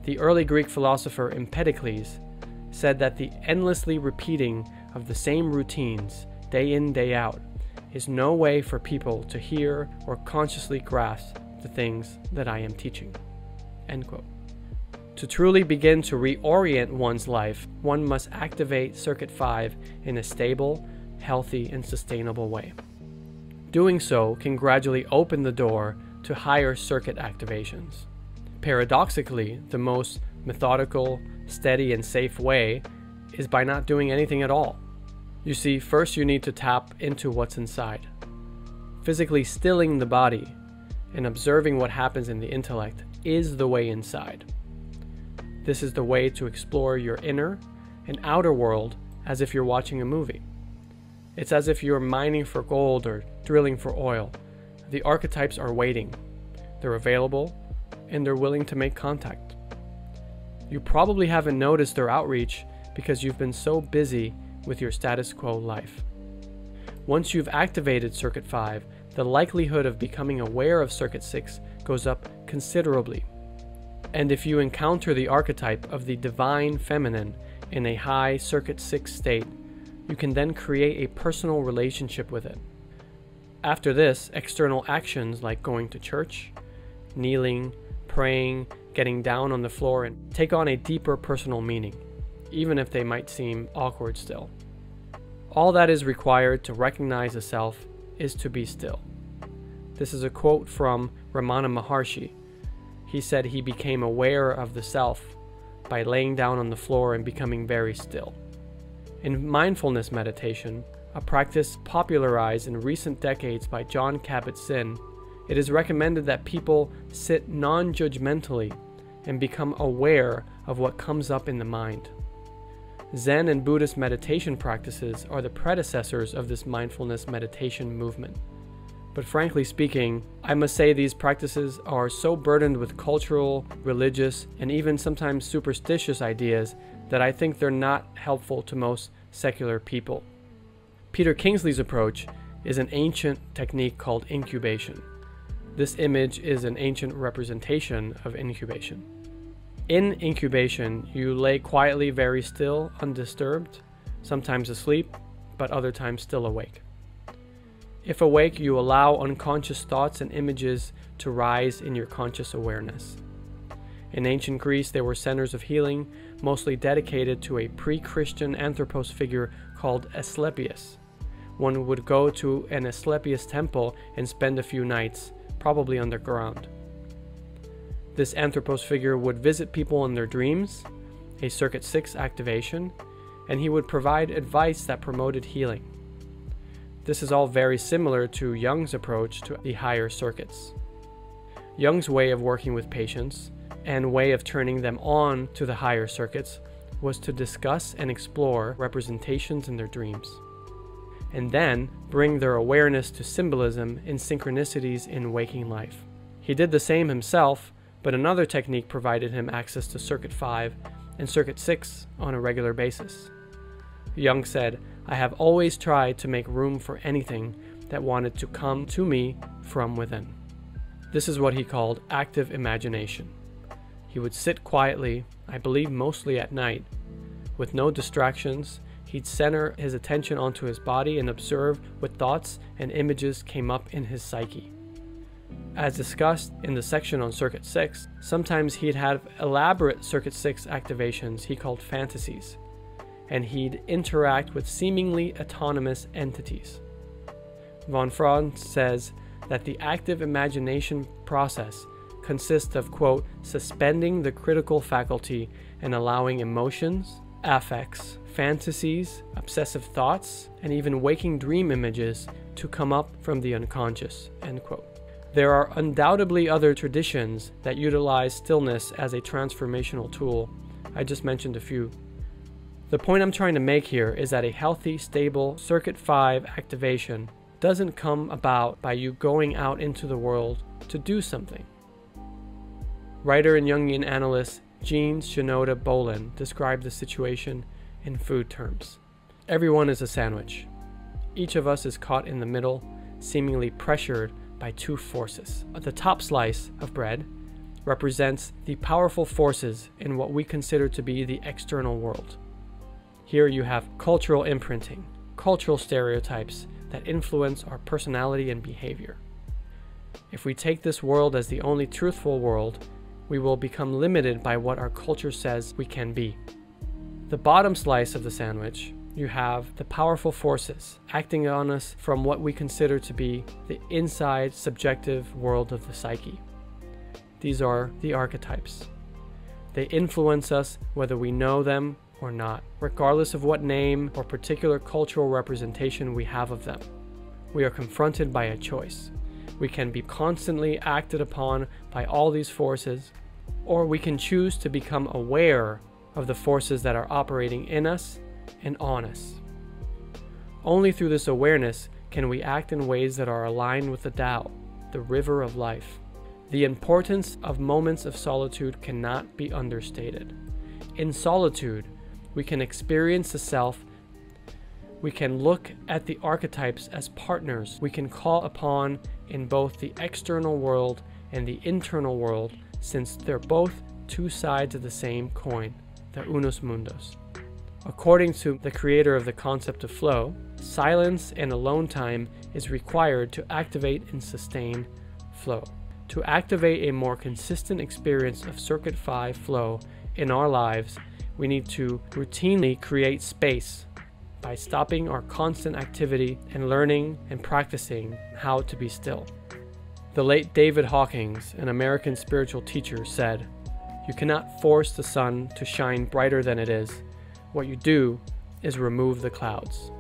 The early Greek philosopher Empedocles said that the endlessly repeating of the same routines, day in, day out, is no way for people to hear or consciously grasp the things that I am teaching." End quote. To truly begin to reorient one's life, one must activate Circuit 5 in a stable, healthy, and sustainable way. Doing so can gradually open the door to higher circuit activations. Paradoxically, the most methodical, steady, and safe way is by not doing anything at all. You see, first you need to tap into what's inside. Physically stilling the body and observing what happens in the intellect is the way inside. This is the way to explore your inner and outer world as if you're watching a movie. It's as if you're mining for gold or drilling for oil. The archetypes are waiting. They're available, and they're willing to make contact. You probably haven't noticed their outreach because you've been so busy with your status quo life. Once you've activated Circuit 5, the likelihood of becoming aware of Circuit 6 goes up considerably. And if you encounter the archetype of the divine feminine in a high Circuit 6 state, you can then create a personal relationship with it. After this, external actions like going to church, kneeling, praying, getting down on the floor, and take on a deeper personal meaning, even if they might seem awkward still. All that is required to recognize a self is to be still. This is a quote from Ramana Maharshi. He said he became aware of the self by laying down on the floor and becoming very still. In mindfulness meditation, a practice popularized in recent decades by Jon Kabat Zinn, it is recommended that people sit non-judgmentally and become aware of what comes up in the mind. Zen and Buddhist meditation practices are the predecessors of this mindfulness meditation movement. But frankly speaking, I must say these practices are so burdened with cultural, religious, and even sometimes superstitious ideas that I think they're not helpful to most secular people. Peter Kingsley's approach is an ancient technique called incubation. This image is an ancient representation of incubation. In incubation, you lay quietly very still, undisturbed, sometimes asleep, but other times still awake. If awake, you allow unconscious thoughts and images to rise in your conscious awareness. In ancient Greece, there were centers of healing, mostly dedicated to a pre-Christian anthropos figure called Asclepius. One would go to an Asclepius temple and spend a few nights, probably underground. This anthropos figure would visit people in their dreams, a Circuit 6 activation, and he would provide advice that promoted healing. This is all very similar to Jung's approach to the higher circuits. Jung's way of working with patients and way of turning them on to the higher circuits was to discuss and explore representations in their dreams, and then bring their awareness to symbolism and synchronicities in waking life. He did the same himself, but another technique provided him access to Circuit 5 and Circuit 6 on a regular basis. Jung said, "I have always tried to make room for anything that wanted to come to me from within." This is what he called active imagination. He would sit quietly, I believe mostly at night, with no distractions. He'd center his attention onto his body and observe what thoughts and images came up in his psyche. As discussed in the section on Circuit 6, sometimes he'd have elaborate Circuit 6 activations he called fantasies, and he'd interact with seemingly autonomous entities. Von Freud says that the active imagination process consists of, quote, suspending the critical faculty and allowing emotions, affects, fantasies, obsessive thoughts, and even waking dream images to come up from the unconscious, end quote. There are undoubtedly other traditions that utilize stillness as a transformational tool. I just mentioned a few. The point I'm trying to make here is that a healthy, stable Circuit 5 activation doesn't come about by you going out into the world to do something. Writer and Jungian analyst Shinoda Bolen described the situation in food terms. Everyone is a sandwich. Each of us is caught in the middle, seemingly pressured by two forces. At the top slice of bread, represents the powerful forces in what we consider to be the external world. Here you have cultural imprinting, cultural stereotypes that influence our personality and behavior. If we take this world as the only truthful world, we will become limited by what our culture says we can be. The bottom slice of the sandwich, you have the powerful forces acting on us from what we consider to be the inside subjective world of the psyche. These are the archetypes. They influence us whether we know them or not, regardless of what name or particular cultural representation we have of them. We are confronted by a choice. We can be constantly acted upon by all these forces, or we can choose to become aware of the forces that are operating in us and on us. Only through this awareness can we act in ways that are aligned with the Tao, the river of life. The importance of moments of solitude cannot be understated. In solitude, we can experience the self. We can look at the archetypes as partners we can call upon in both the external world and the internal world, since they're both two sides of the same coin, the unus mundus. According to the creator of the concept of flow, silence and alone time is required to activate and sustain flow. To activate a more consistent experience of Circuit 5 flow in our lives, we need to routinely create space by stopping our constant activity and learning and practicing how to be still. The late David Hawkins, an American spiritual teacher, said, "You cannot force the sun to shine brighter than it is. What you do is remove the clouds."